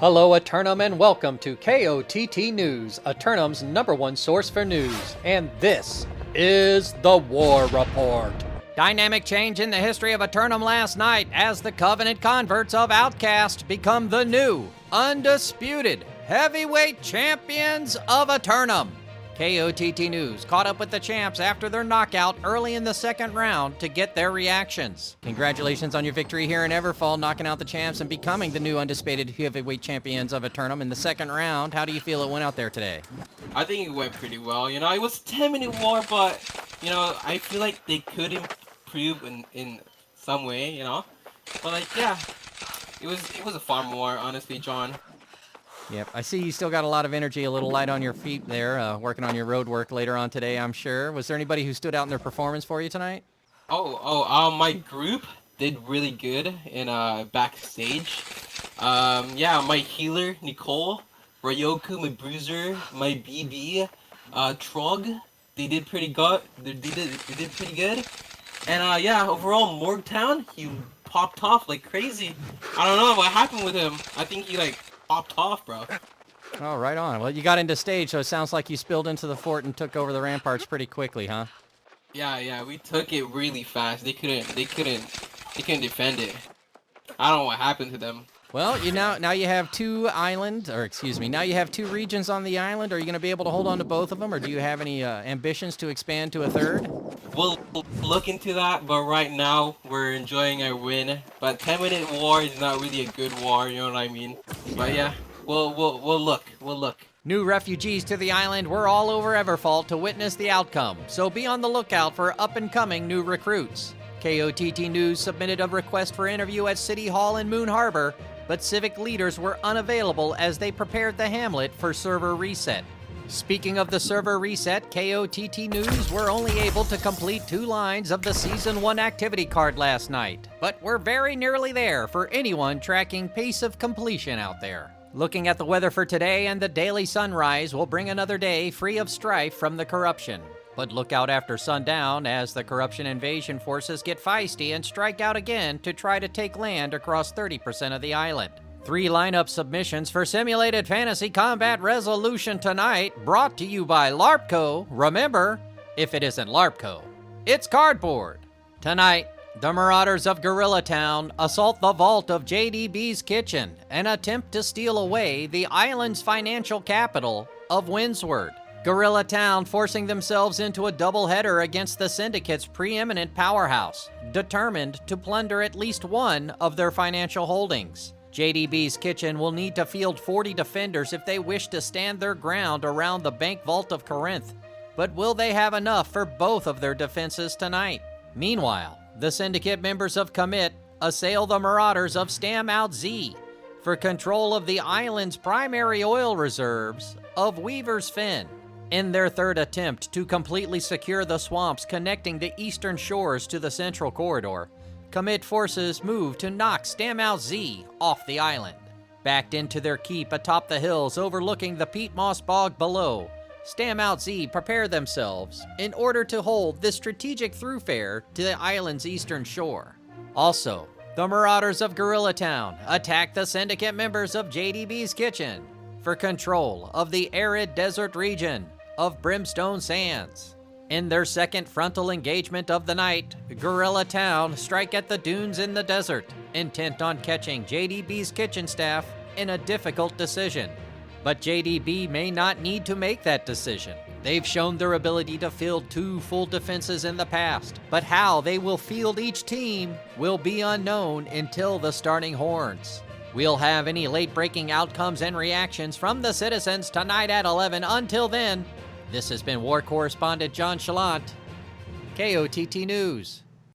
Hello Aeternum and welcome to KOTT News, Aeternum's #1 source for news. And this is the War Report. Dynamic change in the history of Aeternum last night as the Covenant converts of Outcast become the new, undisputed heavyweight champions of Aeternum. KOTT News caught up with the champs after their knockout early in the second round to get their reactions. Congratulations on your victory here in Everfall, knocking out the champs and becoming the new undisputed heavyweight champions of Aeternum in the second round. How do you feel it went out there today? I think it went pretty well. It was 10-minute war, but, I feel like they could improve in some way, But, it was a fun war, honestly, John. Yep, I see you still got a lot of energy, a little light on your feet there, working on your road work later on today, I'm sure. Was there anybody who stood out in their performance for you tonight? My group did really good in backstage. My healer, Nicole, Ryoku, my bruiser, my BB, Trog, they did pretty good. They did pretty good. And overall, Morgtown, he popped off like crazy. I don't know what happened with him. I think he popped off, bro. Oh, right on. Well, you got into stage, so it sounds like you spilled into the fort and took over the ramparts pretty quickly, huh? Yeah, we took it really fast. They couldn't defend it. I don't know what happened to them. Well, now you have two regions on the island. Are you going to be able to hold on to both of them, or do you have any ambitions to expand to a third? We'll look into that, but right now we're enjoying our win. But 10-minute war is not really a good war, you know what I mean? But yeah, we'll look. New refugees to the island were all over Everfall to witness the outcome, so be on the lookout for up-and-coming new recruits. KOTT News submitted a request for interview at City Hall in Moon Harbor, but civic leaders were unavailable as they prepared the hamlet for server reset. Speaking of the server reset, KOTT News were only able to complete 2 lines of the Season 1 activity card last night, but we're very nearly there for anyone tracking pace of completion out there. Looking at the weather for today and the daily sunrise will bring another day free of strife from the corruption. But look out after sundown as the corruption invasion forces get feisty and strike out again to try to take land across 30% of the island. 3 lineup submissions for Simulated Fantasy Combat Resolution tonight, brought to you by LARPco. Remember, if it isn't LARPco, it's cardboard. Tonight, the Marauders of Gorilla Town assault the vault of JDB's kitchen and attempt to steal away the island's financial capital of Windsward. Gorilla Town forcing themselves into a doubleheader against the Syndicate's preeminent powerhouse, determined to plunder at least one of their financial holdings. JDB's kitchen will need to field 40 defenders if they wish to stand their ground around the Bank Vault of Corinth. But will they have enough for both of their defenses tonight? Meanwhile, the Syndicate members of Commit assail the Marauders of Stam Out Z for control of the island's primary oil reserves of Weaver's Fen. In their third attempt to completely secure the swamps connecting the eastern shores to the central corridor, Commit forces move to knock Stam Out Z off the island. Backed into their keep atop the hills overlooking the peat moss bog below, Stam Out Z prepare themselves in order to hold this strategic thoroughfare to the island's eastern shore. Also, the Marauders of Gorilla Town attack the Syndicate members of JDB's kitchen for control of the arid desert region of Brimstone Sands. In their second frontal engagement of the night, Gorilla Town strike at the dunes in the desert, intent on catching JDB's kitchen staff in a difficult decision. But JDB may not need to make that decision. They've shown their ability to field 2 full defenses in the past, but how they will field each team will be unknown until the starting horns. We'll have any late-breaking outcomes and reactions from the citizens tonight at 11. Until then, this has been War Correspondent JChalant, KOTT News.